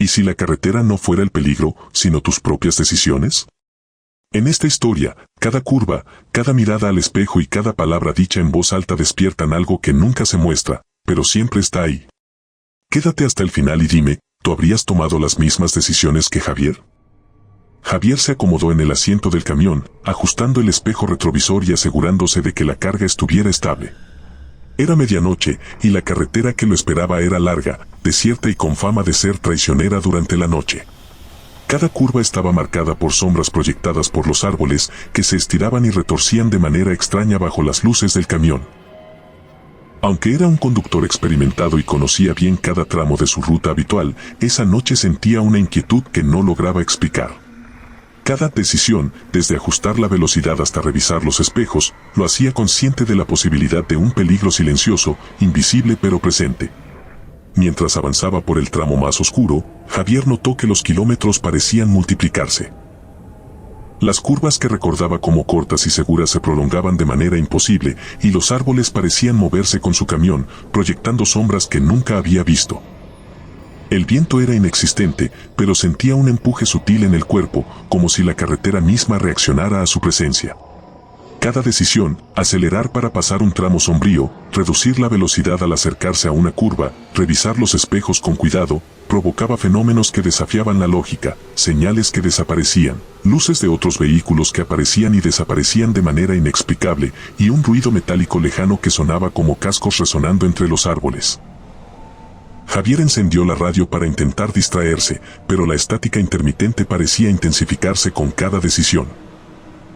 ¿Y si la carretera no fuera el peligro, sino tus propias decisiones? En esta historia, cada curva, cada mirada al espejo y cada palabra dicha en voz alta despiertan algo que nunca se muestra, pero siempre está ahí. Quédate hasta el final y dime, ¿tú habrías tomado las mismas decisiones que Javier? Javier se acomodó en el asiento del camión, ajustando el espejo retrovisor y asegurándose de que la carga estuviera estable. Era medianoche, y la carretera que lo esperaba era larga, desierta y con fama de ser traicionera durante la noche. Cada curva estaba marcada por sombras proyectadas por los árboles, que se estiraban y retorcían de manera extraña bajo las luces del camión. Aunque era un conductor experimentado y conocía bien cada tramo de su ruta habitual, esa noche sentía una inquietud que no lograba explicar. Cada decisión, desde ajustar la velocidad hasta revisar los espejos, lo hacía consciente de la posibilidad de un peligro silencioso, invisible pero presente. Mientras avanzaba por el tramo más oscuro, Javier notó que los kilómetros parecían multiplicarse. Las curvas que recordaba como cortas y seguras se prolongaban de manera imposible, y los árboles parecían moverse con su camión, proyectando sombras que nunca había visto. El viento era inexistente, pero sentía un empuje sutil en el cuerpo, como si la carretera misma reaccionara a su presencia. Cada decisión, acelerar para pasar un tramo sombrío, reducir la velocidad al acercarse a una curva, revisar los espejos con cuidado, provocaba fenómenos que desafiaban la lógica, señales que desaparecían, luces de otros vehículos que aparecían y desaparecían de manera inexplicable, y un ruido metálico lejano que sonaba como cascos resonando entre los árboles. Javier encendió la radio para intentar distraerse, pero la estática intermitente parecía intensificarse con cada decisión.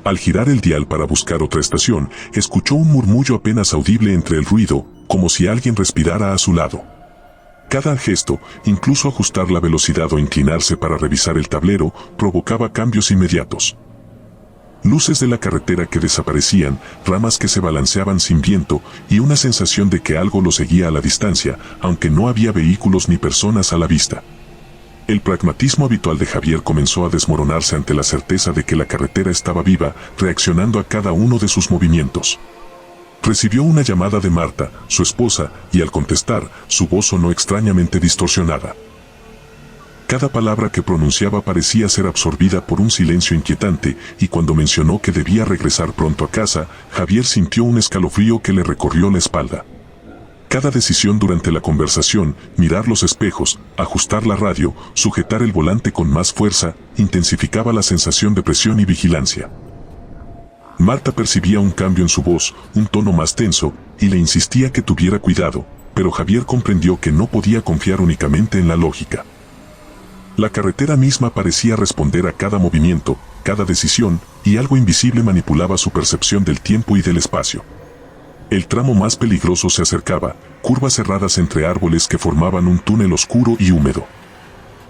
Al girar el dial para buscar otra estación, escuchó un murmullo apenas audible entre el ruido, como si alguien respirara a su lado. Cada gesto, incluso ajustar la velocidad o inclinarse para revisar el tablero, provocaba cambios inmediatos. Luces de la carretera que desaparecían, ramas que se balanceaban sin viento, y una sensación de que algo lo seguía a la distancia, aunque no había vehículos ni personas a la vista. El pragmatismo habitual de Javier comenzó a desmoronarse ante la certeza de que la carretera estaba viva, reaccionando a cada uno de sus movimientos. Recibió una llamada de Marta, su esposa, y al contestar, su voz sonó extrañamente distorsionada. Cada palabra que pronunciaba parecía ser absorbida por un silencio inquietante, y cuando mencionó que debía regresar pronto a casa, Javier sintió un escalofrío que le recorrió la espalda. Cada decisión durante la conversación, mirar los espejos, ajustar la radio, sujetar el volante con más fuerza, intensificaba la sensación de presión y vigilancia. Marta percibía un cambio en su voz, un tono más tenso, y le insistía que tuviera cuidado, pero Javier comprendió que no podía confiar únicamente en la lógica. La carretera misma parecía responder a cada movimiento, cada decisión, y algo invisible manipulaba su percepción del tiempo y del espacio. El tramo más peligroso se acercaba, curvas cerradas entre árboles que formaban un túnel oscuro y húmedo.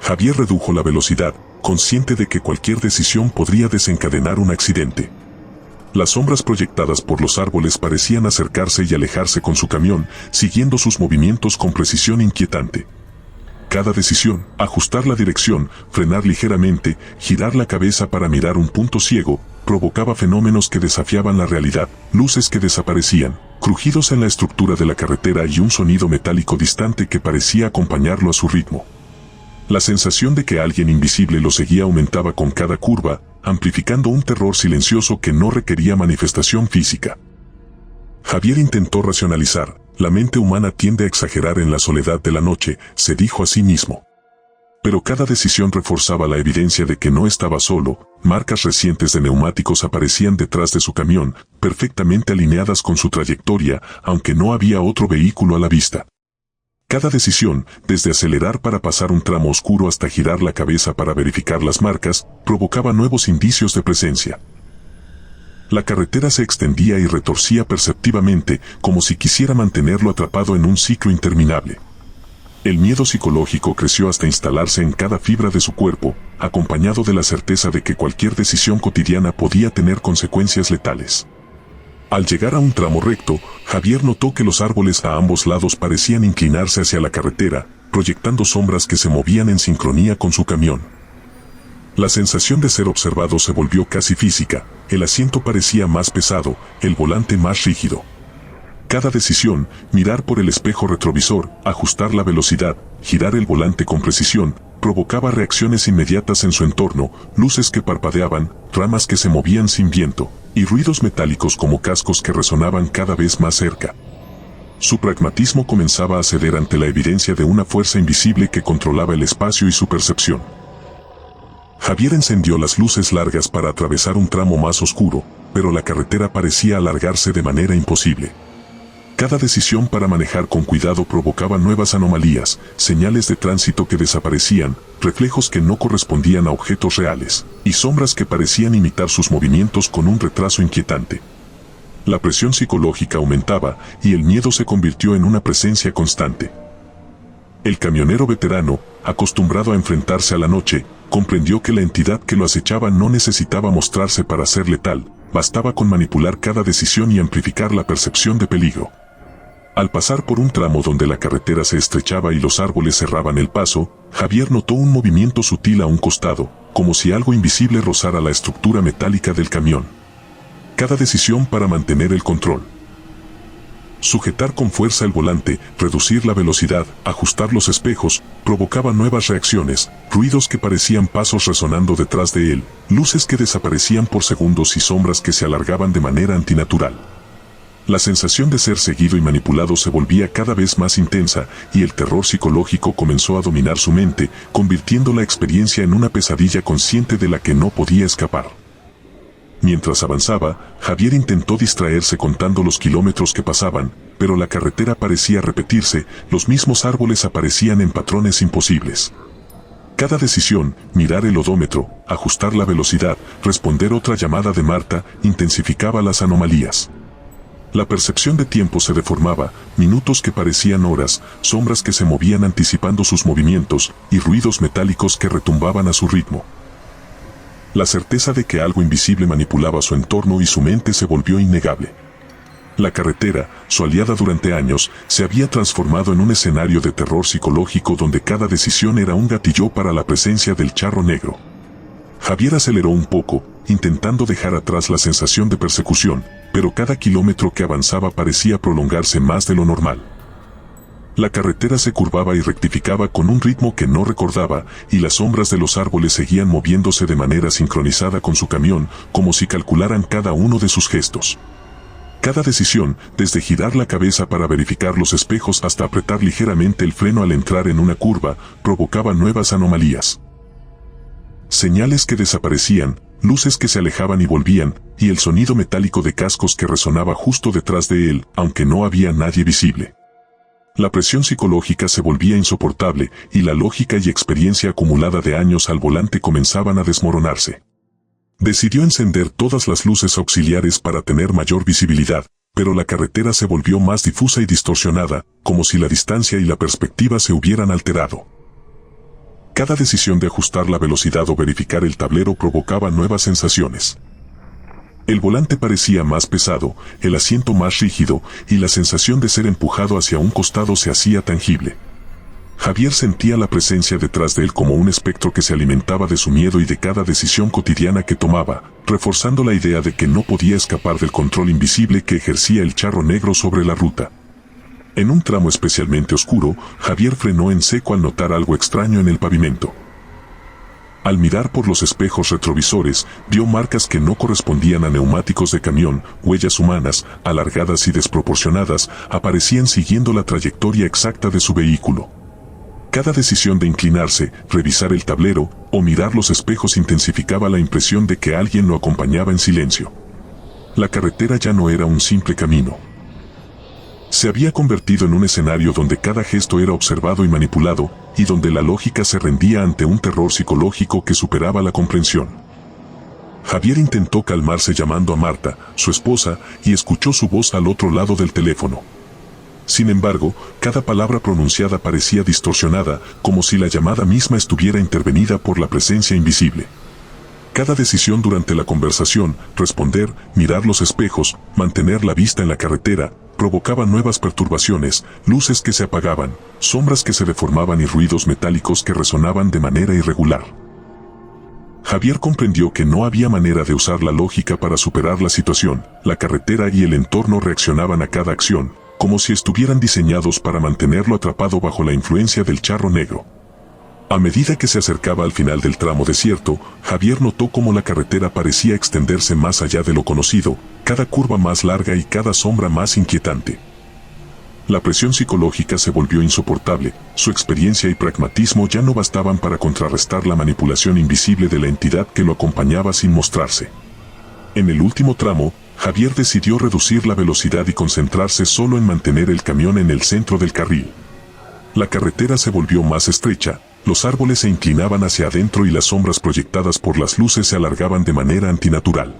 Javier redujo la velocidad, consciente de que cualquier decisión podría desencadenar un accidente. Las sombras proyectadas por los árboles parecían acercarse y alejarse con su camión, siguiendo sus movimientos con precisión inquietante. Cada decisión, ajustar la dirección, frenar ligeramente, girar la cabeza para mirar un punto ciego, provocaba fenómenos que desafiaban la realidad, luces que desaparecían, crujidos en la estructura de la carretera y un sonido metálico distante que parecía acompañarlo a su ritmo. La sensación de que alguien invisible lo seguía aumentaba con cada curva, amplificando un terror silencioso que no requería manifestación física. Javier intentó racionalizar. La mente humana tiende a exagerar en la soledad de la noche, se dijo a sí mismo. Pero cada decisión reforzaba la evidencia de que no estaba solo, marcas recientes de neumáticos aparecían detrás de su camión, perfectamente alineadas con su trayectoria, aunque no había otro vehículo a la vista. Cada decisión, desde acelerar para pasar un tramo oscuro hasta girar la cabeza para verificar las marcas, provocaba nuevos indicios de presencia. La carretera se extendía y retorcía perceptivamente, como si quisiera mantenerlo atrapado en un ciclo interminable. El miedo psicológico creció hasta instalarse en cada fibra de su cuerpo, acompañado de la certeza de que cualquier decisión cotidiana podía tener consecuencias letales. Al llegar a un tramo recto, Javier notó que los árboles a ambos lados parecían inclinarse hacia la carretera, proyectando sombras que se movían en sincronía con su camión. La sensación de ser observado se volvió casi física, el asiento parecía más pesado, el volante más rígido. Cada decisión, mirar por el espejo retrovisor, ajustar la velocidad, girar el volante con precisión, provocaba reacciones inmediatas en su entorno, luces que parpadeaban, ramas que se movían sin viento, y ruidos metálicos como cascos que resonaban cada vez más cerca. Su pragmatismo comenzaba a ceder ante la evidencia de una fuerza invisible que controlaba el espacio y su percepción. Javier encendió las luces largas para atravesar un tramo más oscuro, pero la carretera parecía alargarse de manera imposible. Cada decisión para manejar con cuidado provocaba nuevas anomalías, señales de tránsito que desaparecían, reflejos que no correspondían a objetos reales, y sombras que parecían imitar sus movimientos con un retraso inquietante. La presión psicológica aumentaba y el miedo se convirtió en una presencia constante. El camionero veterano, acostumbrado a enfrentarse a la noche, comprendió que la entidad que lo acechaba no necesitaba mostrarse para ser letal, bastaba con manipular cada decisión y amplificar la percepción de peligro. Al pasar por un tramo donde la carretera se estrechaba y los árboles cerraban el paso, Javier notó un movimiento sutil a un costado, como si algo invisible rozara la estructura metálica del camión. Cada decisión para mantener el control. Sujetar con fuerza el volante, reducir la velocidad, ajustar los espejos, provocaba nuevas reacciones, ruidos que parecían pasos resonando detrás de él, luces que desaparecían por segundos y sombras que se alargaban de manera antinatural. La sensación de ser seguido y manipulado se volvía cada vez más intensa, y el terror psicológico comenzó a dominar su mente, convirtiendo la experiencia en una pesadilla consciente de la que no podía escapar. Mientras avanzaba, Javier intentó distraerse contando los kilómetros que pasaban, pero la carretera parecía repetirse, los mismos árboles aparecían en patrones imposibles. Cada decisión, mirar el odómetro, ajustar la velocidad, responder otra llamada de Marta, intensificaba las anomalías. La percepción de tiempo se deformaba, minutos que parecían horas, sombras que se movían anticipando sus movimientos, y ruidos metálicos que retumbaban a su ritmo. La certeza de que algo invisible manipulaba su entorno y su mente se volvió innegable. La carretera, su aliada durante años, se había transformado en un escenario de terror psicológico donde cada decisión era un gatillo para la presencia del charro negro. Javier aceleró un poco, intentando dejar atrás la sensación de persecución, pero cada kilómetro que avanzaba parecía prolongarse más de lo normal. La carretera se curvaba y rectificaba con un ritmo que no recordaba, y las sombras de los árboles seguían moviéndose de manera sincronizada con su camión, como si calcularan cada uno de sus gestos. Cada decisión, desde girar la cabeza para verificar los espejos hasta apretar ligeramente el freno al entrar en una curva, provocaba nuevas anomalías. Señales que desaparecían, luces que se alejaban y volvían, y el sonido metálico de cascos que resonaba justo detrás de él, aunque no había nadie visible. La presión psicológica se volvía insoportable, y la lógica y experiencia acumulada de años al volante comenzaban a desmoronarse. Decidió encender todas las luces auxiliares para tener mayor visibilidad, pero la carretera se volvió más difusa y distorsionada, como si la distancia y la perspectiva se hubieran alterado. Cada decisión de ajustar la velocidad o verificar el tablero provocaba nuevas sensaciones. El volante parecía más pesado, el asiento más rígido, y la sensación de ser empujado hacia un costado se hacía tangible. Javier sentía la presencia detrás de él como un espectro que se alimentaba de su miedo y de cada decisión cotidiana que tomaba, reforzando la idea de que no podía escapar del control invisible que ejercía el charro negro sobre la ruta. En un tramo especialmente oscuro, Javier frenó en seco al notar algo extraño en el pavimento. Al mirar por los espejos retrovisores, vio marcas que no correspondían a neumáticos de camión, huellas humanas, alargadas y desproporcionadas, aparecían siguiendo la trayectoria exacta de su vehículo. Cada decisión de inclinarse, revisar el tablero, o mirar los espejos intensificaba la impresión de que alguien lo acompañaba en silencio. La carretera ya no era un simple camino. Se había convertido en un escenario donde cada gesto era observado y manipulado, y donde la lógica se rendía ante un terror psicológico que superaba la comprensión. Javier intentó calmarse llamando a Marta, su esposa, y escuchó su voz al otro lado del teléfono. Sin embargo, cada palabra pronunciada parecía distorsionada, como si la llamada misma estuviera intervenida por la presencia invisible. Cada decisión durante la conversación, responder, mirar los espejos, mantener la vista en la carretera, provocaba nuevas perturbaciones, luces que se apagaban, sombras que se deformaban y ruidos metálicos que resonaban de manera irregular. Javier comprendió que no había manera de usar la lógica para superar la situación. La carretera y el entorno reaccionaban a cada acción, como si estuvieran diseñados para mantenerlo atrapado bajo la influencia del charro negro. A medida que se acercaba al final del tramo desierto, Javier notó cómo la carretera parecía extenderse más allá de lo conocido, cada curva más larga y cada sombra más inquietante. La presión psicológica se volvió insoportable, su experiencia y pragmatismo ya no bastaban para contrarrestar la manipulación invisible de la entidad que lo acompañaba sin mostrarse. En el último tramo, Javier decidió reducir la velocidad y concentrarse solo en mantener el camión en el centro del carril. La carretera se volvió más estrecha, los árboles se inclinaban hacia adentro y las sombras proyectadas por las luces se alargaban de manera antinatural.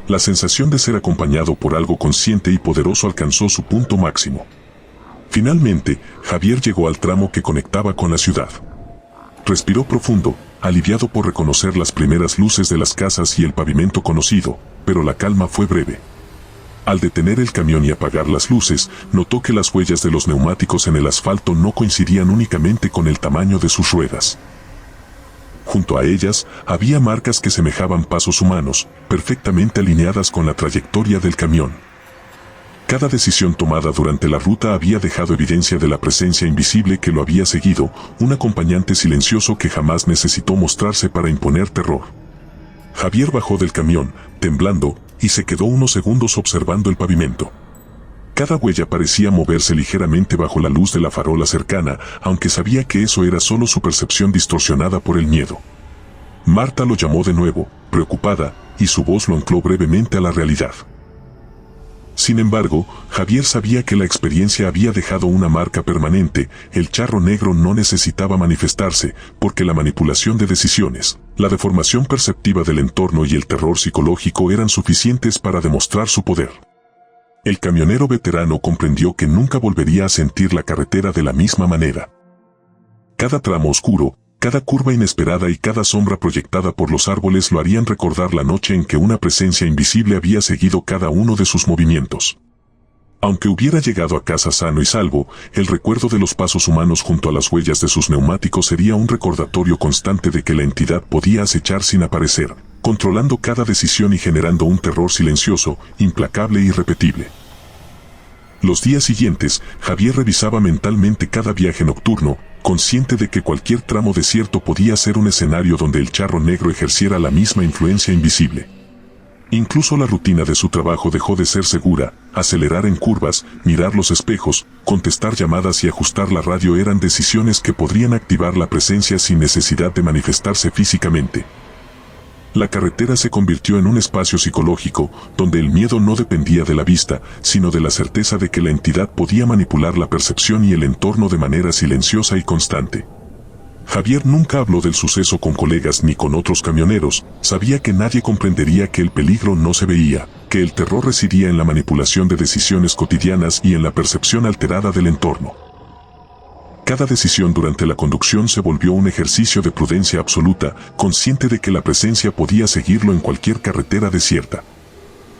La sensación de ser acompañado por algo consciente y poderoso alcanzó su punto máximo. Finalmente, Javier llegó al tramo que conectaba con la ciudad. Respiró profundo, aliviado por reconocer las primeras luces de las casas y el pavimento conocido, pero la calma fue breve. Al detener el camión y apagar las luces, notó que las huellas de los neumáticos en el asfalto no coincidían únicamente con el tamaño de sus ruedas. Junto a ellas, había marcas que semejaban pasos humanos, perfectamente alineadas con la trayectoria del camión. Cada decisión tomada durante la ruta había dejado evidencia de la presencia invisible que lo había seguido, un acompañante silencioso que jamás necesitó mostrarse para imponer terror. Javier bajó del camión, temblando, y se quedó unos segundos observando el pavimento. Cada huella parecía moverse ligeramente bajo la luz de la farola cercana, aunque sabía que eso era solo su percepción distorsionada por el miedo. Marta lo llamó de nuevo, preocupada, y su voz lo ancló brevemente a la realidad. Sin embargo, Javier sabía que la experiencia había dejado una marca permanente, el charro negro no necesitaba manifestarse, porque la manipulación de decisiones, la deformación perceptiva del entorno y el terror psicológico eran suficientes para demostrar su poder. El camionero veterano comprendió que nunca volvería a sentir la carretera de la misma manera. Cada tramo oscuro, cada curva inesperada y cada sombra proyectada por los árboles lo harían recordar la noche en que una presencia invisible había seguido cada uno de sus movimientos. Aunque hubiera llegado a casa sano y salvo, el recuerdo de los pasos humanos junto a las huellas de sus neumáticos sería un recordatorio constante de que la entidad podía acechar sin aparecer, controlando cada decisión y generando un terror silencioso, implacable y irrepetible. Los días siguientes, Javier revisaba mentalmente cada viaje nocturno, consciente de que cualquier tramo desierto podía ser un escenario donde el charro negro ejerciera la misma influencia invisible. Incluso la rutina de su trabajo dejó de ser segura, acelerar en curvas, mirar los espejos, contestar llamadas y ajustar la radio eran decisiones que podrían activar la presencia sin necesidad de manifestarse físicamente. La carretera se convirtió en un espacio psicológico, donde el miedo no dependía de la vista, sino de la certeza de que la entidad podía manipular la percepción y el entorno de manera silenciosa y constante. Javier nunca habló del suceso con colegas ni con otros camioneros, sabía que nadie comprendería que el peligro no se veía, que el terror residía en la manipulación de decisiones cotidianas y en la percepción alterada del entorno. Cada decisión durante la conducción se volvió un ejercicio de prudencia absoluta, consciente de que la presencia podía seguirlo en cualquier carretera desierta.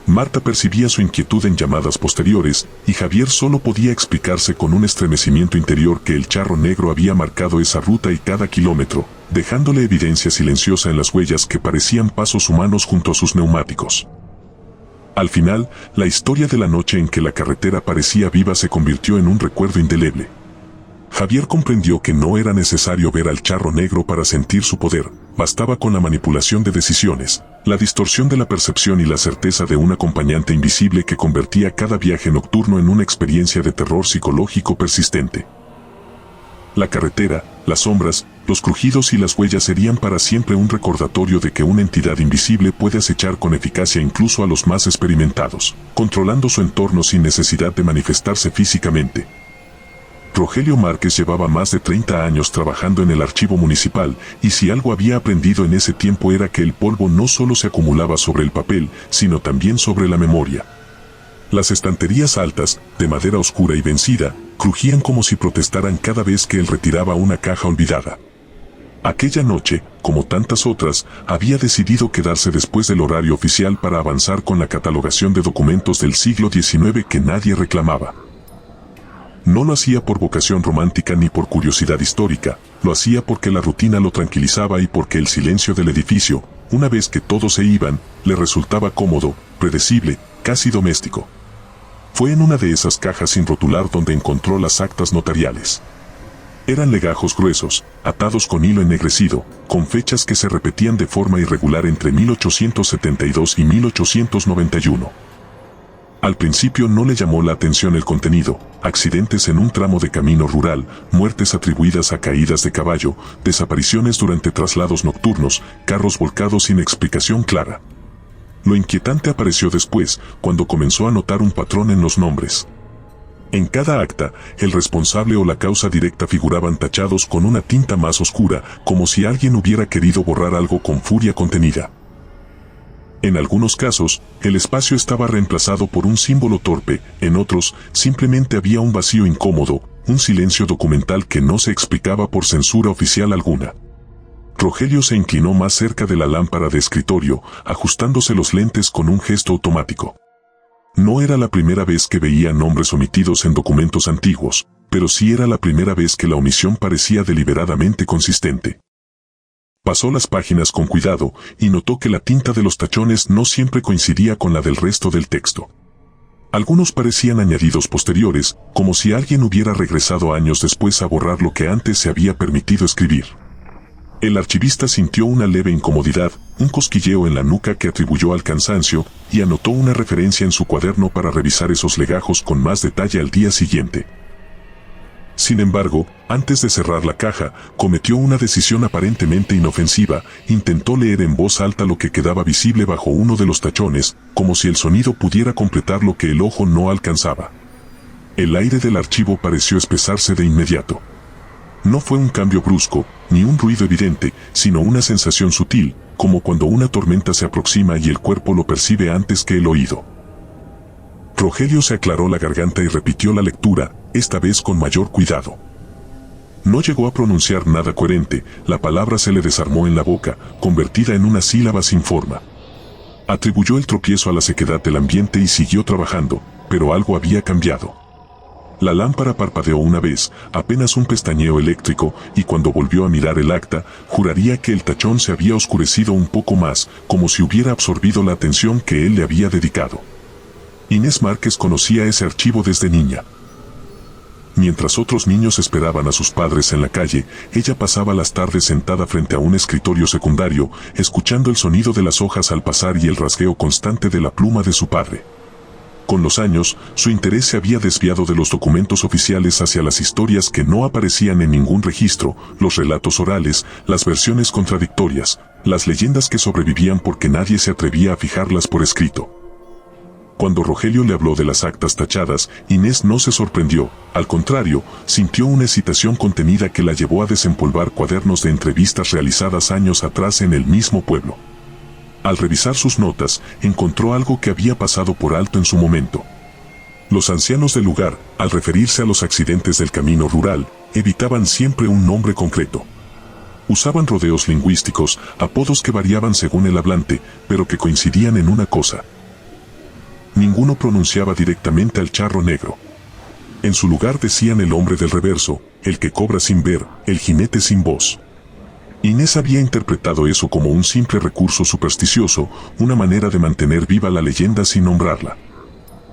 Marta percibía su inquietud en llamadas posteriores, y Javier solo podía explicarse con un estremecimiento interior que el charro negro había marcado esa ruta y cada kilómetro, dejándole evidencia silenciosa en las huellas que parecían pasos humanos junto a sus neumáticos. Al final, la historia de la noche en que la carretera parecía viva se convirtió en un recuerdo indeleble. Javier comprendió que no era necesario ver al charro negro para sentir su poder, bastaba con la manipulación de decisiones, la distorsión de la percepción y la certeza de un acompañante invisible que convertía cada viaje nocturno en una experiencia de terror psicológico persistente. La carretera, las sombras, los crujidos y las huellas serían para siempre un recordatorio de que una entidad invisible puede acechar con eficacia incluso a los más experimentados, controlando su entorno sin necesidad de manifestarse físicamente. Rogelio Márquez llevaba más de 30 años trabajando en el archivo municipal, y si algo había aprendido en ese tiempo era que el polvo no solo se acumulaba sobre el papel, sino también sobre la memoria. Las estanterías altas, de madera oscura y vencida, crujían como si protestaran cada vez que él retiraba una caja olvidada. Aquella noche, como tantas otras, había decidido quedarse después del horario oficial para avanzar con la catalogación de documentos del siglo XIX que nadie reclamaba. No lo hacía por vocación romántica ni por curiosidad histórica, lo hacía porque la rutina lo tranquilizaba y porque el silencio del edificio, una vez que todos se iban, le resultaba cómodo, predecible, casi doméstico. Fue en una de esas cajas sin rotular donde encontró las actas notariales. Eran legajos gruesos, atados con hilo ennegrecido, con fechas que se repetían de forma irregular entre 1872 y 1891. Al principio no le llamó la atención el contenido: accidentes en un tramo de camino rural, muertes atribuidas a caídas de caballo, desapariciones durante traslados nocturnos, carros volcados sin explicación clara. Lo inquietante apareció después, cuando comenzó a notar un patrón en los nombres. En cada acta, el responsable o la causa directa figuraban tachados con una tinta más oscura, como si alguien hubiera querido borrar algo con furia contenida. En algunos casos, el espacio estaba reemplazado por un símbolo torpe; en otros, simplemente había un vacío incómodo, un silencio documental que no se explicaba por censura oficial alguna. Rogelio se inclinó más cerca de la lámpara de escritorio, ajustándose los lentes con un gesto automático. No era la primera vez que veía nombres omitidos en documentos antiguos, pero sí era la primera vez que la omisión parecía deliberadamente consistente. Pasó las páginas con cuidado y notó que la tinta de los tachones no siempre coincidía con la del resto del texto. Algunos parecían añadidos posteriores, como si alguien hubiera regresado años después a borrar lo que antes se había permitido escribir. El archivista sintió una leve incomodidad, un cosquilleo en la nuca que atribuyó al cansancio, y anotó una referencia en su cuaderno para revisar esos legajos con más detalle al día siguiente. Sin embargo, antes de cerrar la caja, cometió una decisión aparentemente inofensiva: intentó leer en voz alta lo que quedaba visible bajo uno de los tachones, como si el sonido pudiera completar lo que el ojo no alcanzaba. El aire del archivo pareció espesarse de inmediato. No fue un cambio brusco, ni un ruido evidente, sino una sensación sutil, como cuando una tormenta se aproxima y el cuerpo lo percibe antes que el oído. Rogelio se aclaró la garganta y repitió la lectura, esta vez con mayor cuidado. No llegó a pronunciar nada coherente; la palabra se le desarmó en la boca, convertida en una sílaba sin forma. Atribuyó el tropiezo a la sequedad del ambiente y siguió trabajando, pero algo había cambiado. La lámpara parpadeó una vez, apenas un pestañeo eléctrico, y cuando volvió a mirar el acta, juraría que el tachón se había oscurecido un poco más, como si hubiera absorbido la atención que él le había dedicado. Inés Márquez conocía ese archivo desde niña. Mientras otros niños esperaban a sus padres en la calle, ella pasaba las tardes sentada frente a un escritorio secundario, escuchando el sonido de las hojas al pasar y el rasgueo constante de la pluma de su padre. Con los años, su interés se había desviado de los documentos oficiales hacia las historias que no aparecían en ningún registro, los relatos orales, las versiones contradictorias, las leyendas que sobrevivían porque nadie se atrevía a fijarlas por escrito. Cuando Rogelio le habló de las actas tachadas, Inés no se sorprendió; al contrario, sintió una excitación contenida que la llevó a desempolvar cuadernos de entrevistas realizadas años atrás en el mismo pueblo. Al revisar sus notas, encontró algo que había pasado por alto en su momento. Los ancianos del lugar, al referirse a los accidentes del camino rural, evitaban siempre un nombre concreto. Usaban rodeos lingüísticos, apodos que variaban según el hablante, pero que coincidían en una cosa: ninguno pronunciaba directamente al charro negro. En su lugar decían el hombre del reverso, el que cobra sin ver, el jinete sin voz. Inés había interpretado eso como un simple recurso supersticioso, una manera de mantener viva la leyenda sin nombrarla.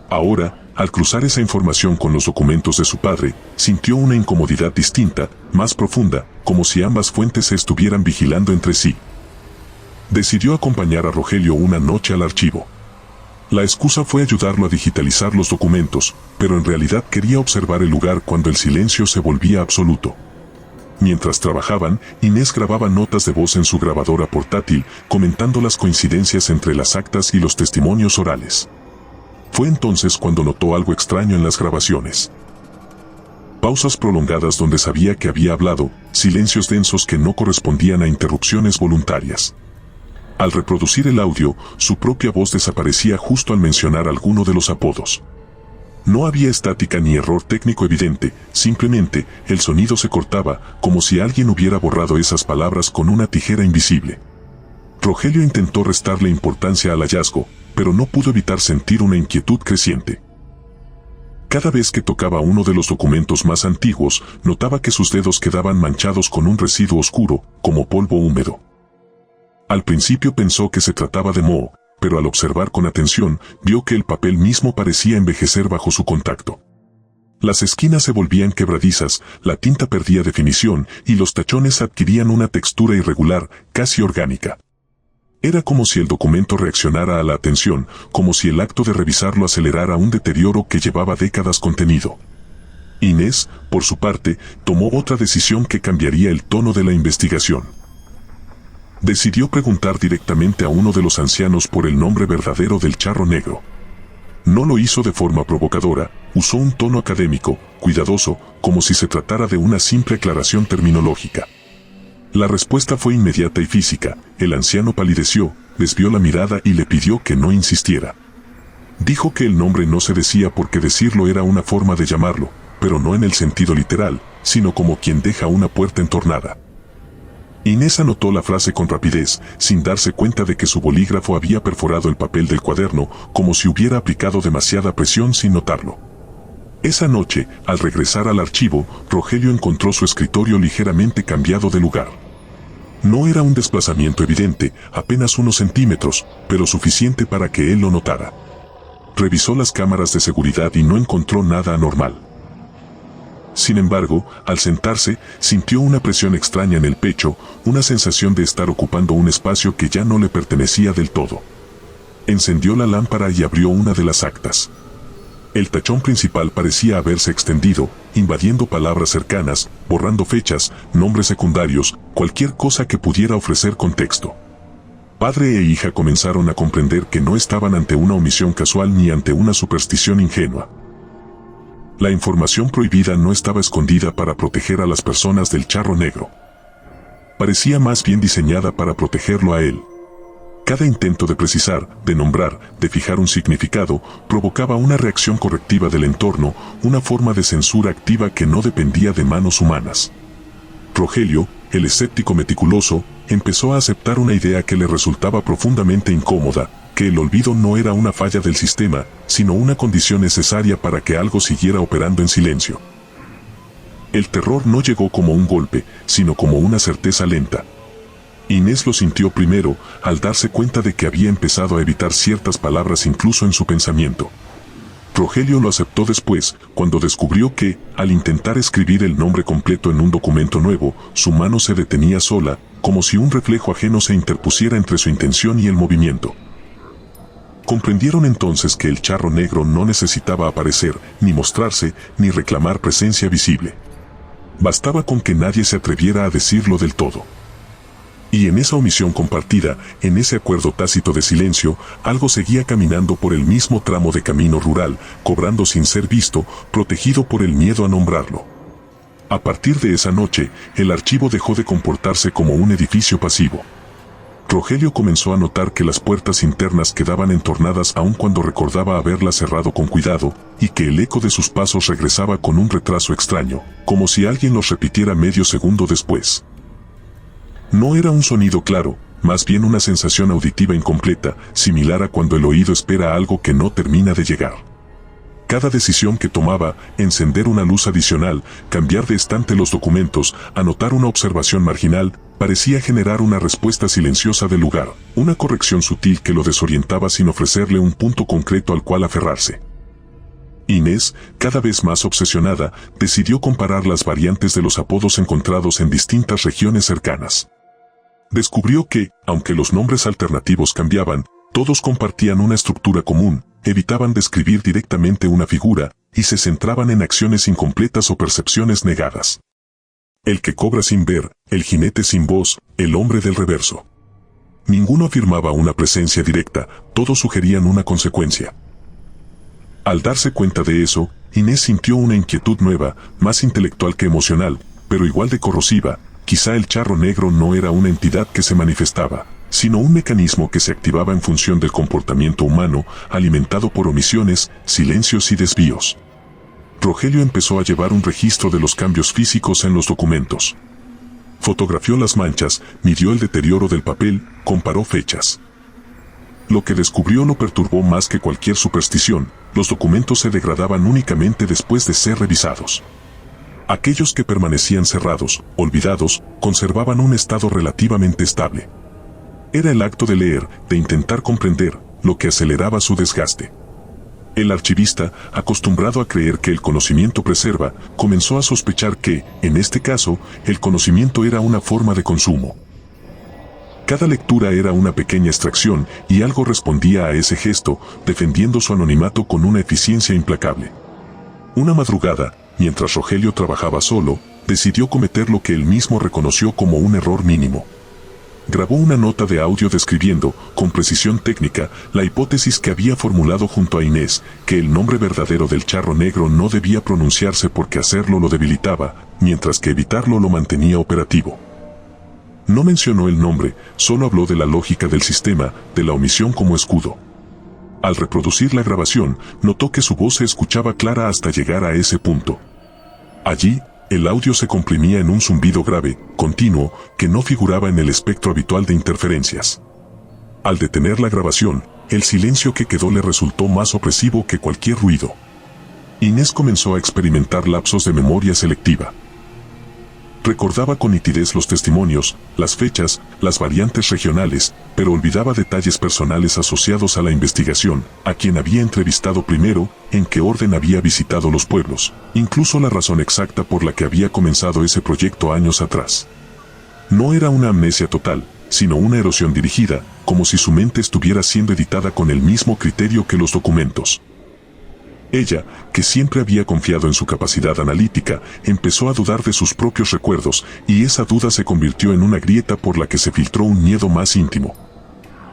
Ahora, al cruzar esa información con los documentos de su padre, sintió una incomodidad distinta, más profunda, como si ambas fuentes se estuvieran vigilando entre sí. Decidió acompañar a Rogelio una noche al archivo. La excusa fue ayudarlo a digitalizar los documentos, pero en realidad quería observar el lugar cuando el silencio se volvía absoluto. Mientras trabajaban, Inés grababa notas de voz en su grabadora portátil, comentando las coincidencias entre las actas y los testimonios orales. Fue entonces cuando notó algo extraño en las grabaciones. Pausas prolongadas donde sabía que había hablado, silencios densos que no correspondían a interrupciones voluntarias. Al reproducir el audio, su propia voz desaparecía justo al mencionar alguno de los apodos. No había estática ni error técnico evidente, simplemente el sonido se cortaba, como si alguien hubiera borrado esas palabras con una tijera invisible. Rogelio intentó restarle importancia al hallazgo, pero no pudo evitar sentir una inquietud creciente. Cada vez que tocaba uno de los documentos más antiguos, notaba que sus dedos quedaban manchados con un residuo oscuro, como polvo húmedo. Al principio pensó que se trataba de moho, pero al observar con atención, vio que el papel mismo parecía envejecer bajo su contacto. Las esquinas se volvían quebradizas, la tinta perdía definición y los tachones adquirían una textura irregular, casi orgánica. Era como si el documento reaccionara a la atención, como si el acto de revisarlo acelerara un deterioro que llevaba décadas contenido. Inés, por su parte, tomó otra decisión que cambiaría el tono de la investigación. Decidió preguntar directamente a uno de los ancianos por el nombre verdadero del charro negro. No lo hizo de forma provocadora, usó un tono académico, cuidadoso, como si se tratara de una simple aclaración terminológica. La respuesta fue inmediata y física. El anciano palideció, desvió la mirada y le pidió que no insistiera. Dijo que el nombre no se decía porque decirlo era una forma de llamarlo, pero no en el sentido literal, sino como quien deja una puerta entornada. Inés anotó la frase con rapidez, sin darse cuenta de que su bolígrafo había perforado el papel del cuaderno, como si hubiera aplicado demasiada presión sin notarlo. Esa noche, al regresar al archivo, Rogelio encontró su escritorio ligeramente cambiado de lugar. No era un desplazamiento evidente, apenas unos centímetros, pero suficiente para que él lo notara. Revisó las cámaras de seguridad y no encontró nada anormal. Sin embargo, al sentarse, sintió una presión extraña en el pecho, una sensación de estar ocupando un espacio que ya no le pertenecía del todo. Encendió la lámpara y abrió una de las actas. El tachón principal parecía haberse extendido, invadiendo palabras cercanas, borrando fechas, nombres secundarios, cualquier cosa que pudiera ofrecer contexto. Padre e hija comenzaron a comprender que no estaban ante una omisión casual ni ante una superstición ingenua. La información prohibida no estaba escondida para proteger a las personas del charro negro. Parecía más bien diseñada para protegerlo a él. Cada intento de precisar, de nombrar, de fijar un significado, provocaba una reacción correctiva del entorno, una forma de censura activa que no dependía de manos humanas. Rogelio, el escéptico meticuloso, empezó a aceptar una idea que le resultaba profundamente incómoda, que el olvido no era una falla del sistema, sino una condición necesaria para que algo siguiera operando en silencio. El terror no llegó como un golpe, sino como una certeza lenta. Inés lo sintió primero, al darse cuenta de que había empezado a evitar ciertas palabras incluso en su pensamiento. Rogelio lo aceptó después, cuando descubrió que, al intentar escribir el nombre completo en un documento nuevo, su mano se detenía sola, como si un reflejo ajeno se interpusiera entre su intención y el movimiento. Comprendieron entonces que el charro negro no necesitaba aparecer, ni mostrarse, ni reclamar presencia visible. Bastaba con que nadie se atreviera a decirlo del todo. Y en esa omisión compartida, en ese acuerdo tácito de silencio, algo seguía caminando por el mismo tramo de camino rural, cobrando sin ser visto, protegido por el miedo a nombrarlo. A partir de esa noche, el archivo dejó de comportarse como un edificio pasivo. Rogelio comenzó a notar que las puertas internas quedaban entornadas aun cuando recordaba haberlas cerrado con cuidado, y que el eco de sus pasos regresaba con un retraso extraño, como si alguien los repitiera medio segundo después. No era un sonido claro, más bien una sensación auditiva incompleta, similar a cuando el oído espera algo que no termina de llegar. Cada decisión que tomaba, encender una luz adicional, cambiar de estante los documentos, anotar una observación marginal, parecía generar una respuesta silenciosa del lugar, una corrección sutil que lo desorientaba sin ofrecerle un punto concreto al cual aferrarse. Inés, cada vez más obsesionada, decidió comparar las variantes de los apodos encontrados en distintas regiones cercanas. Descubrió que, aunque los nombres alternativos cambiaban, todos compartían una estructura común, evitaban describir directamente una figura, y se centraban en acciones incompletas o percepciones negadas. El que cobra sin ver, el jinete sin voz, el hombre del reverso. Ninguno afirmaba una presencia directa, todos sugerían una consecuencia. Al darse cuenta de eso, Inés sintió una inquietud nueva, más intelectual que emocional, pero igual de corrosiva. Quizá el charro negro no era una entidad que se manifestaba, sino un mecanismo que se activaba en función del comportamiento humano, alimentado por omisiones, silencios y desvíos. Rogelio empezó a llevar un registro de los cambios físicos en los documentos. Fotografió las manchas, midió el deterioro del papel, comparó fechas. Lo que descubrió lo perturbó más que cualquier superstición: los documentos se degradaban únicamente después de ser revisados. Aquellos que permanecían cerrados, olvidados, conservaban un estado relativamente estable. Era el acto de leer, de intentar comprender, lo que aceleraba su desgaste. El archivista, acostumbrado a creer que el conocimiento preserva, comenzó a sospechar que, en este caso, el conocimiento era una forma de consumo. Cada lectura era una pequeña extracción y algo respondía a ese gesto, defendiendo su anonimato con una eficiencia implacable. Una madrugada, mientras Rogelio trabajaba solo, decidió cometer lo que él mismo reconoció como un error mínimo. Grabó una nota de audio describiendo, con precisión técnica, la hipótesis que había formulado junto a Inés, que el nombre verdadero del charro negro no debía pronunciarse porque hacerlo lo debilitaba, mientras que evitarlo lo mantenía operativo. No mencionó el nombre, solo habló de la lógica del sistema, de la omisión como escudo. Al reproducir la grabación, notó que su voz se escuchaba clara hasta llegar a ese punto. Allí, el audio se comprimía en un zumbido grave, continuo, que no figuraba en el espectro habitual de interferencias. Al detener la grabación, el silencio que quedó le resultó más opresivo que cualquier ruido. Inés comenzó a experimentar lapsos de memoria selectiva. Recordaba con nitidez los testimonios, las fechas, las variantes regionales, pero olvidaba detalles personales asociados a la investigación, a quien había entrevistado primero, en qué orden había visitado los pueblos, incluso la razón exacta por la que había comenzado ese proyecto años atrás. No era una amnesia total, sino una erosión dirigida, como si su mente estuviera siendo editada con el mismo criterio que los documentos. Ella, que siempre había confiado en su capacidad analítica, empezó a dudar de sus propios recuerdos, y esa duda se convirtió en una grieta por la que se filtró un miedo más íntimo.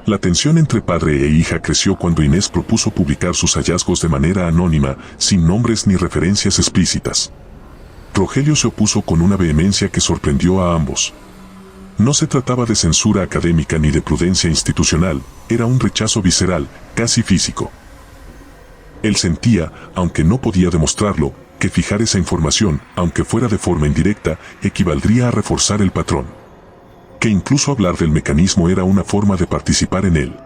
La tensión entre padre e hija creció cuando Inés propuso publicar sus hallazgos de manera anónima, sin nombres ni referencias explícitas. Rogelio se opuso con una vehemencia que sorprendió a ambos. No se trataba de censura académica ni de prudencia institucional, era un rechazo visceral, casi físico. Él sentía, aunque no podía demostrarlo, que fijar esa información, aunque fuera de forma indirecta, equivaldría a reforzar el patrón. Que incluso hablar del mecanismo era una forma de participar en él.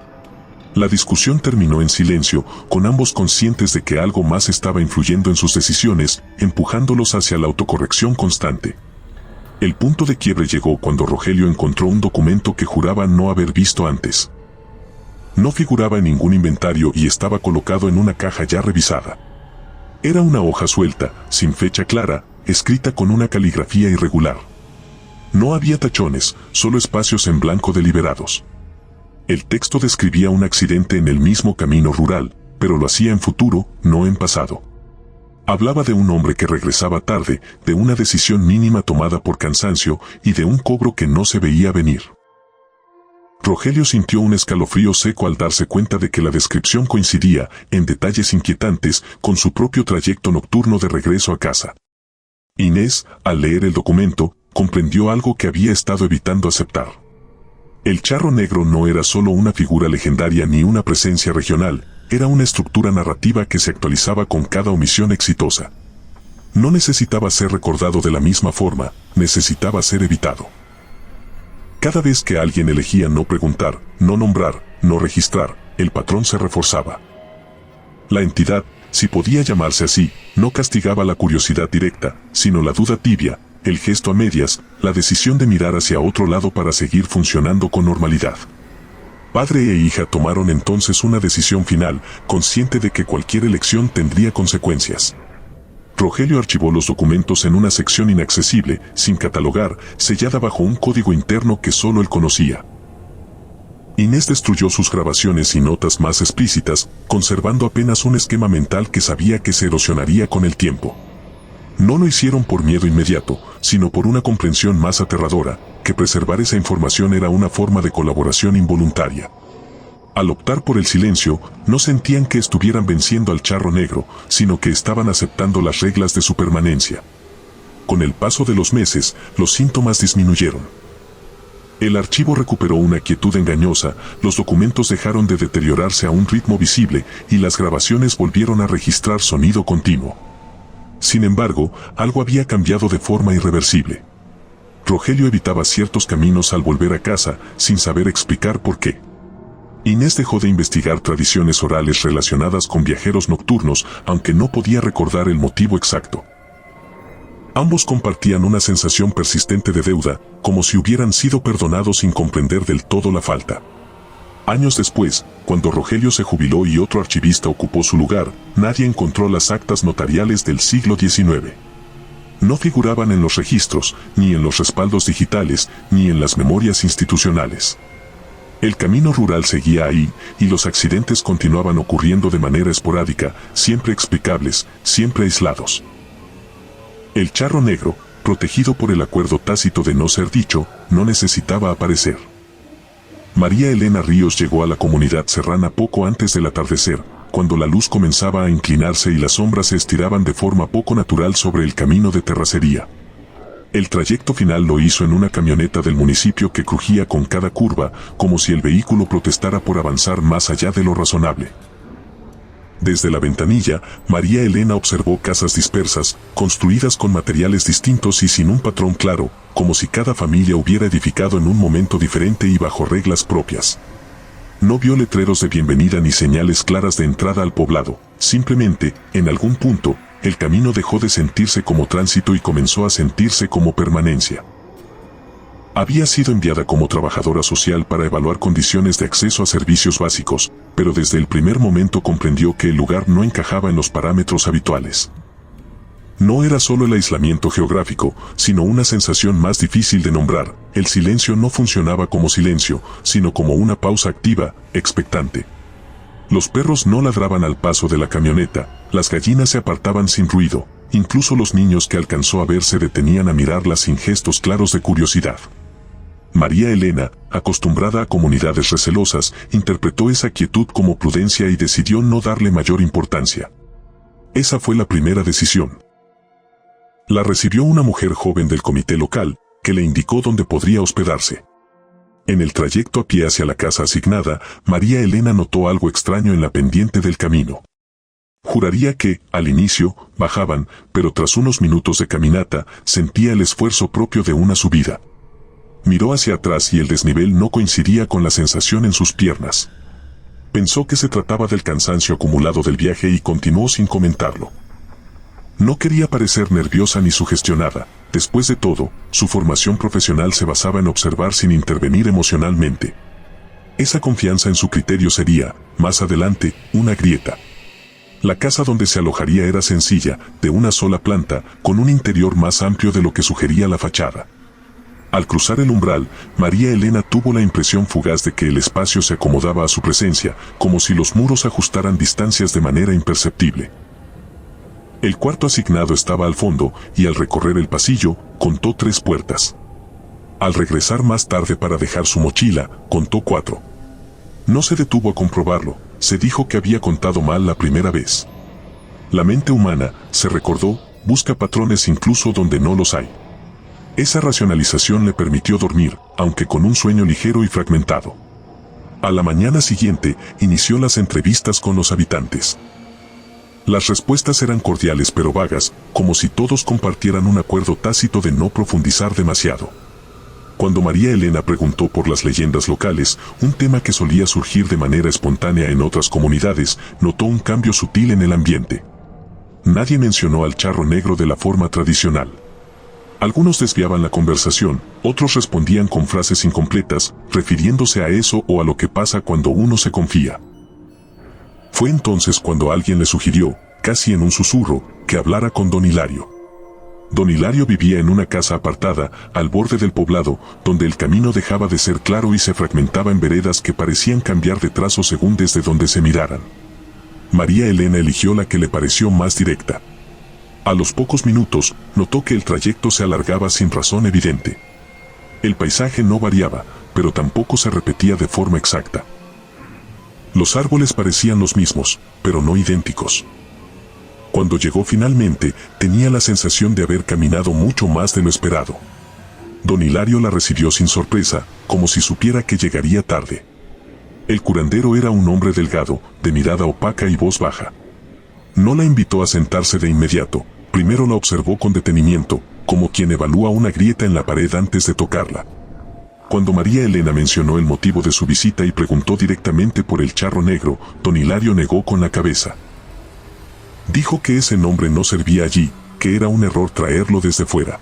La discusión terminó en silencio, con ambos conscientes de que algo más estaba influyendo en sus decisiones, empujándolos hacia la autocorrección constante. El punto de quiebre llegó cuando Rogelio encontró un documento que juraba no haber visto antes. No figuraba en ningún inventario y estaba colocado en una caja ya revisada. Era una hoja suelta, sin fecha clara, escrita con una caligrafía irregular. No había tachones, solo espacios en blanco deliberados. El texto describía un accidente en el mismo camino rural, pero lo hacía en futuro, no en pasado. Hablaba de un hombre que regresaba tarde, de una decisión mínima tomada por cansancio y de un cobro que no se veía venir. Rogelio sintió un escalofrío seco al darse cuenta de que la descripción coincidía, en detalles inquietantes, con su propio trayecto nocturno de regreso a casa. Inés, al leer el documento, comprendió algo que había estado evitando aceptar. El charro negro no era solo una figura legendaria ni una presencia regional, era una estructura narrativa que se actualizaba con cada omisión exitosa. No necesitaba ser recordado de la misma forma, necesitaba ser evitado. Cada vez que alguien elegía no preguntar, no nombrar, no registrar, el patrón se reforzaba. La entidad, si podía llamarse así, no castigaba la curiosidad directa, sino la duda tibia, el gesto a medias, la decisión de mirar hacia otro lado para seguir funcionando con normalidad. Padre e hija tomaron entonces una decisión final, consciente de que cualquier elección tendría consecuencias. Rogelio archivó los documentos en una sección inaccesible, sin catalogar, sellada bajo un código interno que solo él conocía. Inés destruyó sus grabaciones y notas más explícitas, conservando apenas un esquema mental que sabía que se erosionaría con el tiempo. No lo hicieron por miedo inmediato, sino por una comprensión más aterradora, que preservar esa información era una forma de colaboración involuntaria. Al optar por el silencio, no sentían que estuvieran venciendo al charro negro, sino que estaban aceptando las reglas de su permanencia. Con el paso de los meses, los síntomas disminuyeron. El archivo recuperó una quietud engañosa, los documentos dejaron de deteriorarse a un ritmo visible y las grabaciones volvieron a registrar sonido continuo. Sin embargo, algo había cambiado de forma irreversible. Rogelio evitaba ciertos caminos al volver a casa, sin saber explicar por qué. Inés dejó de investigar tradiciones orales relacionadas con viajeros nocturnos, aunque no podía recordar el motivo exacto. Ambos compartían una sensación persistente de deuda, como si hubieran sido perdonados sin comprender del todo la falta. Años después, cuando Rogelio se jubiló y otro archivista ocupó su lugar, nadie encontró las actas notariales del siglo XIX. No figuraban en los registros, ni en los respaldos digitales, ni en las memorias institucionales. El camino rural seguía ahí, y los accidentes continuaban ocurriendo de manera esporádica, siempre explicables, siempre aislados. El charro negro, protegido por el acuerdo tácito de no ser dicho, no necesitaba aparecer. María Elena Ríos llegó a la comunidad serrana poco antes del atardecer, cuando la luz comenzaba a inclinarse y las sombras se estiraban de forma poco natural sobre el camino de terracería. El trayecto final lo hizo en una camioneta del municipio que crujía con cada curva, como si el vehículo protestara por avanzar más allá de lo razonable. Desde la ventanilla, María Elena observó casas dispersas, construidas con materiales distintos y sin un patrón claro, como si cada familia hubiera edificado en un momento diferente y bajo reglas propias. No vio letreros de bienvenida ni señales claras de entrada al poblado, simplemente, en algún punto, el camino dejó de sentirse como tránsito y comenzó a sentirse como permanencia. Había sido enviada como trabajadora social para evaluar condiciones de acceso a servicios básicos, pero desde el primer momento comprendió que el lugar no encajaba en los parámetros habituales. No era solo el aislamiento geográfico, sino una sensación más difícil de nombrar. El silencio no funcionaba como silencio, sino como una pausa activa, expectante. Los perros no ladraban al paso de la camioneta, las gallinas se apartaban sin ruido, incluso los niños que alcanzó a ver se detenían a mirarla sin gestos claros de curiosidad. María Elena, acostumbrada a comunidades recelosas, interpretó esa quietud como prudencia y decidió no darle mayor importancia. Esa fue la primera decisión. La recibió una mujer joven del comité local, que le indicó dónde podría hospedarse. En el trayecto a pie hacia la casa asignada, María Elena notó algo extraño en la pendiente del camino. Juraría que, al inicio, bajaban, pero tras unos minutos de caminata, sentía el esfuerzo propio de una subida. Miró hacia atrás y el desnivel no coincidía con la sensación en sus piernas. Pensó que se trataba del cansancio acumulado del viaje y continuó sin comentarlo. No quería parecer nerviosa ni sugestionada. Después de todo, su formación profesional se basaba en observar sin intervenir emocionalmente. Esa confianza en su criterio sería, más adelante, una grieta. La casa donde se alojaría era sencilla, de una sola planta, con un interior más amplio de lo que sugería la fachada. Al cruzar el umbral, María Elena tuvo la impresión fugaz de que el espacio se acomodaba a su presencia, como si los muros ajustaran distancias de manera imperceptible. El cuarto asignado estaba al fondo, y al recorrer el pasillo, contó 3 puertas. Al regresar más tarde para dejar su mochila, contó 4. No se detuvo a comprobarlo, se dijo que había contado mal la primera vez. La mente humana, se recordó, busca patrones incluso donde no los hay. Esa racionalización le permitió dormir, aunque con un sueño ligero y fragmentado. A la mañana siguiente, inició las entrevistas con los habitantes. Las respuestas eran cordiales pero vagas, como si todos compartieran un acuerdo tácito de no profundizar demasiado. Cuando María Elena preguntó por las leyendas locales, un tema que solía surgir de manera espontánea en otras comunidades, notó un cambio sutil en el ambiente. Nadie mencionó al charro negro de la forma tradicional. Algunos desviaban la conversación, otros respondían con frases incompletas, refiriéndose a eso o a lo que pasa cuando uno se confía. Fue entonces cuando alguien le sugirió, casi en un susurro, que hablara con don Hilario. Don Hilario vivía en una casa apartada, al borde del poblado, donde el camino dejaba de ser claro y se fragmentaba en veredas que parecían cambiar de trazo según desde donde se miraran. María Elena eligió la que le pareció más directa. A los pocos minutos, notó que el trayecto se alargaba sin razón evidente. El paisaje no variaba, pero tampoco se repetía de forma exacta. Los árboles parecían los mismos, pero no idénticos. Cuando llegó finalmente, tenía la sensación de haber caminado mucho más de lo esperado. Don Hilario la recibió sin sorpresa, como si supiera que llegaría tarde. El curandero era un hombre delgado, de mirada opaca y voz baja. No la invitó a sentarse de inmediato, primero la observó con detenimiento, como quien evalúa una grieta en la pared antes de tocarla. Cuando María Elena mencionó el motivo de su visita y preguntó directamente por el charro negro, don Hilario negó con la cabeza. Dijo que ese nombre no servía allí, que era un error traerlo desde fuera.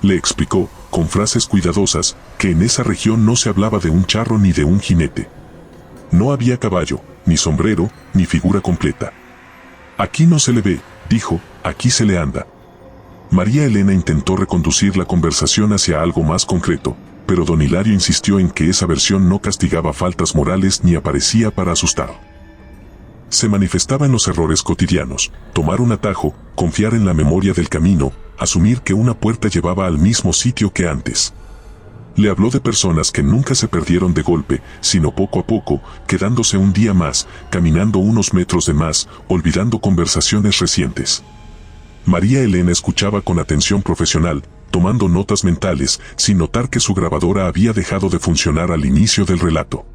Le explicó, con frases cuidadosas, que en esa región no se hablaba de un charro ni de un jinete. No había caballo, ni sombrero, ni figura completa. Aquí no se le ve, dijo, aquí se le anda. María Elena intentó reconducir la conversación hacia algo más concreto, pero don Hilario insistió en que esa versión no castigaba faltas morales ni aparecía para asustar. Se manifestaba en los errores cotidianos, tomar un atajo, confiar en la memoria del camino, asumir que una puerta llevaba al mismo sitio que antes. Le habló de personas que nunca se perdieron de golpe, sino poco a poco, quedándose un día más, caminando unos metros de más, olvidando conversaciones recientes. María Elena escuchaba con atención profesional, tomando notas mentales, sin notar que su grabadora había dejado de funcionar al inicio del relato.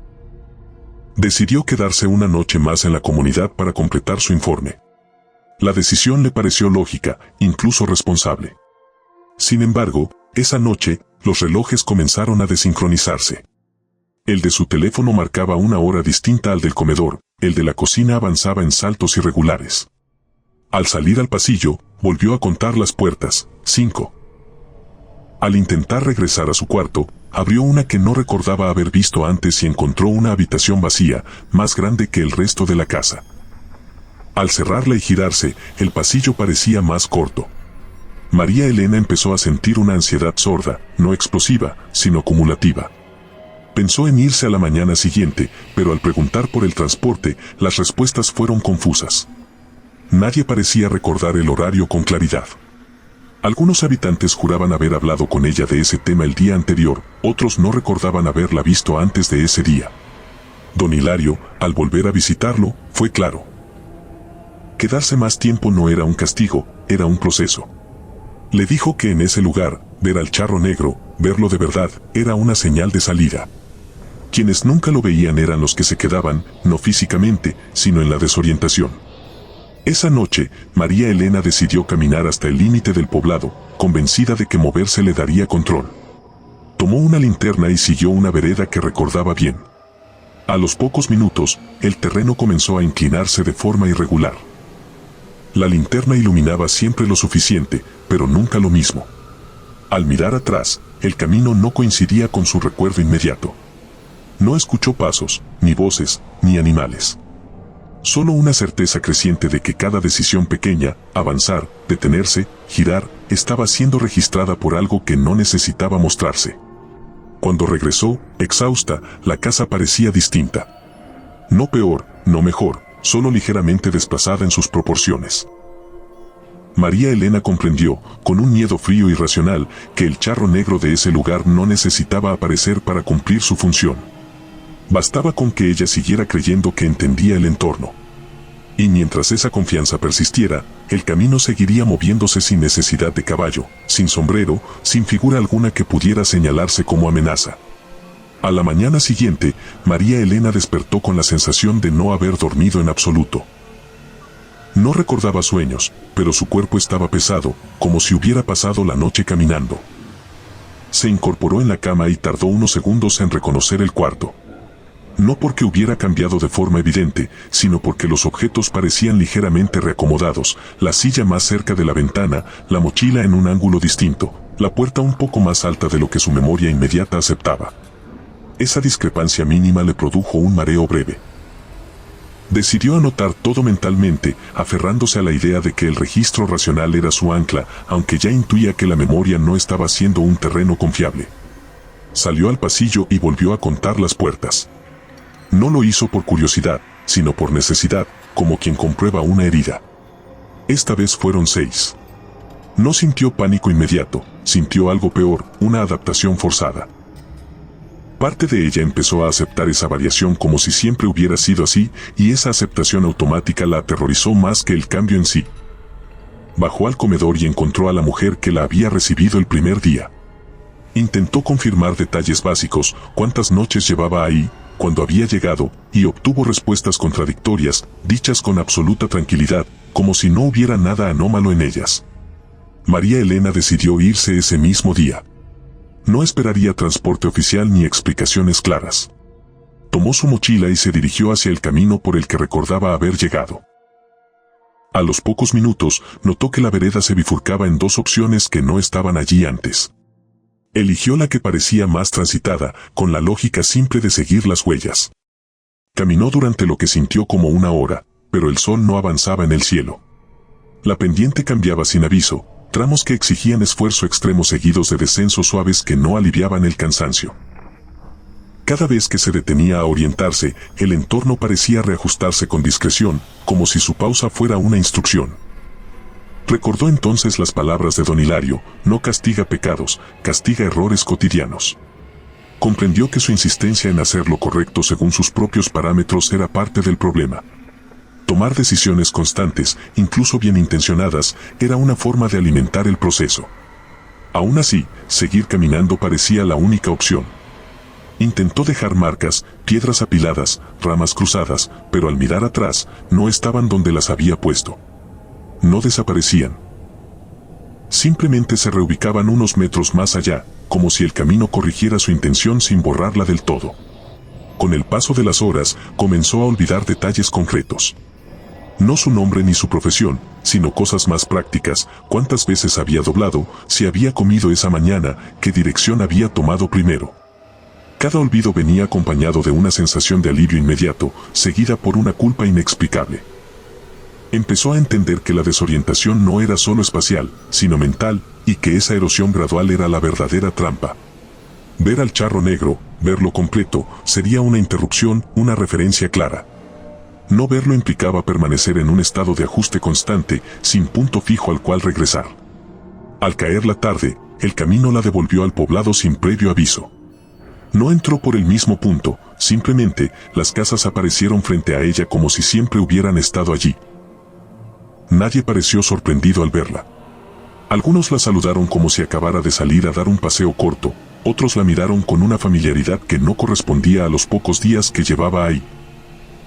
Decidió quedarse una noche más en la comunidad para completar su informe. La decisión le pareció lógica, incluso responsable. Sin embargo, esa noche, los relojes comenzaron a desincronizarse. El de su teléfono marcaba una hora distinta al del comedor, el de la cocina avanzaba en saltos irregulares. Al salir al pasillo, volvió a contar las puertas, 5. Al intentar regresar a su cuarto, abrió una que no recordaba haber visto antes y encontró una habitación vacía, más grande que el resto de la casa. Al cerrarla y girarse, el pasillo parecía más corto. María Elena empezó a sentir una ansiedad sorda, no explosiva, sino acumulativa. Pensó en irse a la mañana siguiente, pero al preguntar por el transporte, las respuestas fueron confusas. Nadie parecía recordar el horario con claridad. Algunos habitantes juraban haber hablado con ella de ese tema el día anterior, otros no recordaban haberla visto antes de ese día. Don Hilario, al volver a visitarlo, fue claro. Quedarse más tiempo no era un castigo, era un proceso. Le dijo que en ese lugar, ver al charro negro, verlo de verdad, era una señal de salida. Quienes nunca lo veían eran los que se quedaban, no físicamente, sino en la desorientación. Esa noche, María Elena decidió caminar hasta el límite del poblado, convencida de que moverse le daría control. Tomó una linterna y siguió una vereda que recordaba bien. A los pocos minutos, el terreno comenzó a inclinarse de forma irregular. La linterna iluminaba siempre lo suficiente, pero nunca lo mismo. Al mirar atrás, el camino no coincidía con su recuerdo inmediato. No escuchó pasos, ni voces, ni animales. Solo una certeza creciente de que cada decisión pequeña, avanzar, detenerse, girar, estaba siendo registrada por algo que no necesitaba mostrarse. Cuando regresó, exhausta, la casa parecía distinta. No peor, no mejor, solo ligeramente desplazada en sus proporciones. María Elena comprendió, con un miedo frío y racional, que el charro negro de ese lugar no necesitaba aparecer para cumplir su función. Bastaba con que ella siguiera creyendo que entendía el entorno. Y mientras esa confianza persistiera, el camino seguiría moviéndose sin necesidad de caballo, sin sombrero, sin figura alguna que pudiera señalarse como amenaza. A la mañana siguiente, María Elena despertó con la sensación de no haber dormido en absoluto. No recordaba sueños, pero su cuerpo estaba pesado, como si hubiera pasado la noche caminando. Se incorporó en la cama y tardó unos segundos en reconocer el cuarto. No porque hubiera cambiado de forma evidente, sino porque los objetos parecían ligeramente reacomodados, la silla más cerca de la ventana, la mochila en un ángulo distinto, la puerta un poco más alta de lo que su memoria inmediata aceptaba. Esa discrepancia mínima le produjo un mareo breve. Decidió anotar todo mentalmente, aferrándose a la idea de que el registro racional era su ancla, aunque ya intuía que la memoria no estaba siendo un terreno confiable. Salió al pasillo y volvió a contar las puertas. No lo hizo por curiosidad, sino por necesidad, como quien comprueba una herida. Esta vez fueron 6. No sintió pánico inmediato, sintió algo peor, una adaptación forzada. Parte de ella empezó a aceptar esa variación como si siempre hubiera sido así, y esa aceptación automática la aterrorizó más que el cambio en sí. Bajó al comedor y encontró a la mujer que la había recibido el primer día. Intentó confirmar detalles básicos, cuántas noches llevaba ahí, cuando había llegado, y obtuvo respuestas contradictorias, dichas con absoluta tranquilidad, como si no hubiera nada anómalo en ellas. María Elena decidió irse ese mismo día. No esperaría transporte oficial ni explicaciones claras. Tomó su mochila y se dirigió hacia el camino por el que recordaba haber llegado. A los pocos minutos, notó que la vereda se bifurcaba en 2 opciones que no estaban allí antes. Eligió la que parecía más transitada, con la lógica simple de seguir las huellas. Caminó durante lo que sintió como una hora, pero el sol no avanzaba en el cielo. La pendiente cambiaba sin aviso, tramos que exigían esfuerzo extremo seguidos de descensos suaves que no aliviaban el cansancio. Cada vez que se detenía a orientarse, el entorno parecía reajustarse con discreción, como si su pausa fuera una instrucción. Recordó entonces las palabras de don Hilario: no castiga pecados, castiga errores cotidianos. Comprendió que su insistencia en hacer lo correcto según sus propios parámetros era parte del problema. Tomar decisiones constantes, incluso bien intencionadas, era una forma de alimentar el proceso. Aún así, seguir caminando parecía la única opción. Intentó dejar marcas, piedras apiladas, ramas cruzadas, pero al mirar atrás, no estaban donde las había puesto. No desaparecían. Simplemente se reubicaban unos metros más allá, como si el camino corrigiera su intención sin borrarla del todo. Con el paso de las horas, comenzó a olvidar detalles concretos. No su nombre ni su profesión, sino cosas más prácticas: cuántas veces había doblado, si había comido esa mañana, qué dirección había tomado primero. Cada olvido venía acompañado de una sensación de alivio inmediato, seguida por una culpa inexplicable. Empezó a entender que la desorientación no era solo espacial, sino mental, y que esa erosión gradual era la verdadera trampa. Ver al charro negro, verlo completo, sería una interrupción, una referencia clara. No verlo implicaba permanecer en un estado de ajuste constante, sin punto fijo al cual regresar. Al caer la tarde, el camino la devolvió al poblado sin previo aviso. No entró por el mismo punto, simplemente, las casas aparecieron frente a ella como si siempre hubieran estado allí. Nadie pareció sorprendido al verla. Algunos la saludaron como si acabara de salir a dar un paseo corto, otros la miraron con una familiaridad que no correspondía a los pocos días que llevaba ahí.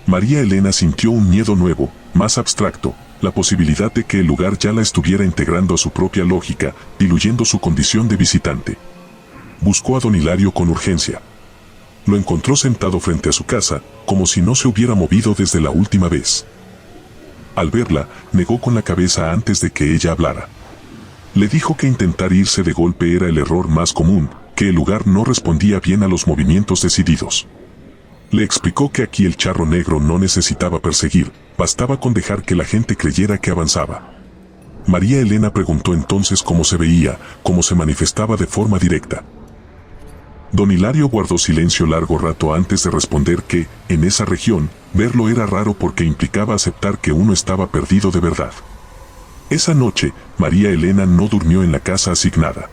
María Elena sintió un miedo nuevo, más abstracto, la posibilidad de que el lugar ya la estuviera integrando a su propia lógica, diluyendo su condición de visitante. Buscó a don Hilario con urgencia. Lo encontró sentado frente a su casa, como si no se hubiera movido desde la última vez. Al verla, negó con la cabeza antes de que ella hablara. Le dijo que intentar irse de golpe era el error más común, que el lugar no respondía bien a los movimientos decididos. Le explicó que aquí el charro negro no necesitaba perseguir, bastaba con dejar que la gente creyera que avanzaba. María Elena preguntó entonces cómo se veía, cómo se manifestaba de forma directa. Don Hilario guardó silencio largo rato antes de responder que, en esa región, verlo era raro porque implicaba aceptar que uno estaba perdido de verdad. Esa noche, María Elena no durmió en la casa asignada.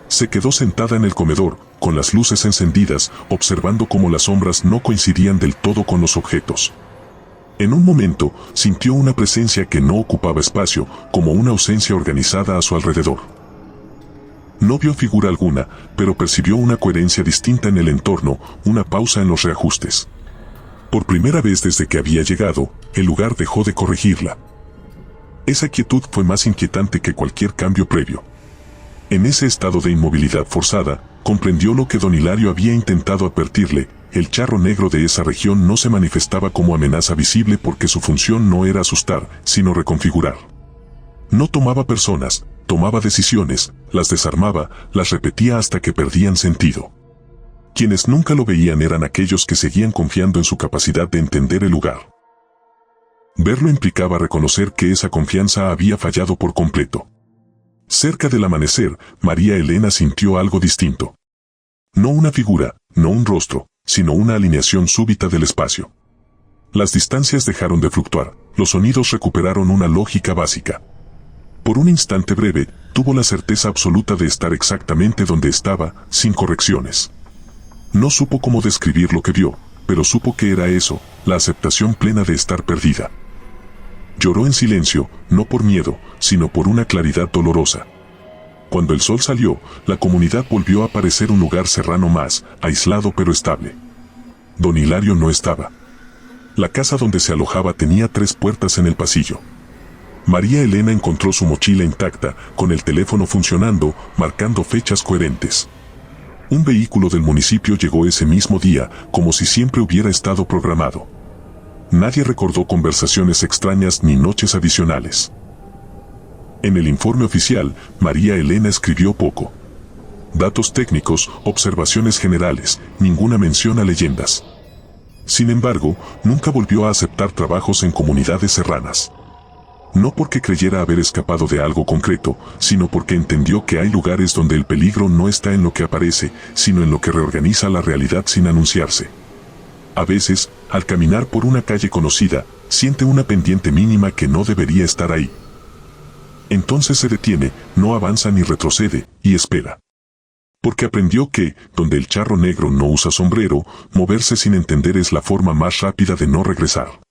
Se quedó sentada en el comedor, con las luces encendidas, observando cómo las sombras no coincidían del todo con los objetos. En un momento, sintió una presencia que no ocupaba espacio, como una ausencia organizada a su alrededor. No vio figura alguna, pero percibió una coherencia distinta en el entorno, una pausa en los reajustes. Por primera vez desde que había llegado, el lugar dejó de corregirla. Esa quietud fue más inquietante que cualquier cambio previo. En ese estado de inmovilidad forzada, comprendió lo que don Hilario había intentado advertirle: el charro negro de esa región no se manifestaba como amenaza visible porque su función no era asustar, sino reconfigurar. No tomaba personas, tomaba decisiones, las desarmaba, las repetía hasta que perdían sentido. Quienes nunca lo veían eran aquellos que seguían confiando en su capacidad de entender el lugar. Verlo implicaba reconocer que esa confianza había fallado por completo. Cerca del amanecer, María Elena sintió algo distinto. No una figura, no un rostro, sino una alineación súbita del espacio. Las distancias dejaron de fluctuar, los sonidos recuperaron una lógica básica. Por un instante breve, tuvo la certeza absoluta de estar exactamente donde estaba, sin correcciones. No supo cómo describir lo que vio, pero supo que era eso, la aceptación plena de estar perdida. Lloró en silencio, no por miedo, sino por una claridad dolorosa. Cuando el sol salió, la comunidad volvió a parecer un lugar serrano más, aislado pero estable. Don Hilario no estaba. La casa donde se alojaba tenía 3 puertas en el pasillo. María Elena encontró su mochila intacta, con el teléfono funcionando, marcando fechas coherentes. Un vehículo del municipio llegó ese mismo día, como si siempre hubiera estado programado. Nadie recordó conversaciones extrañas ni noches adicionales. En el informe oficial, María Elena escribió poco. Datos técnicos, observaciones generales, ninguna mención a leyendas. Sin embargo, nunca volvió a aceptar trabajos en comunidades serranas. No porque creyera haber escapado de algo concreto, sino porque entendió que hay lugares donde el peligro no está en lo que aparece, sino en lo que reorganiza la realidad sin anunciarse. A veces, al caminar por una calle conocida, siente una pendiente mínima que no debería estar ahí. Entonces se detiene, no avanza ni retrocede, y espera. Porque aprendió que, donde el charro negro no usa sombrero, moverse sin entender es la forma más rápida de no regresar.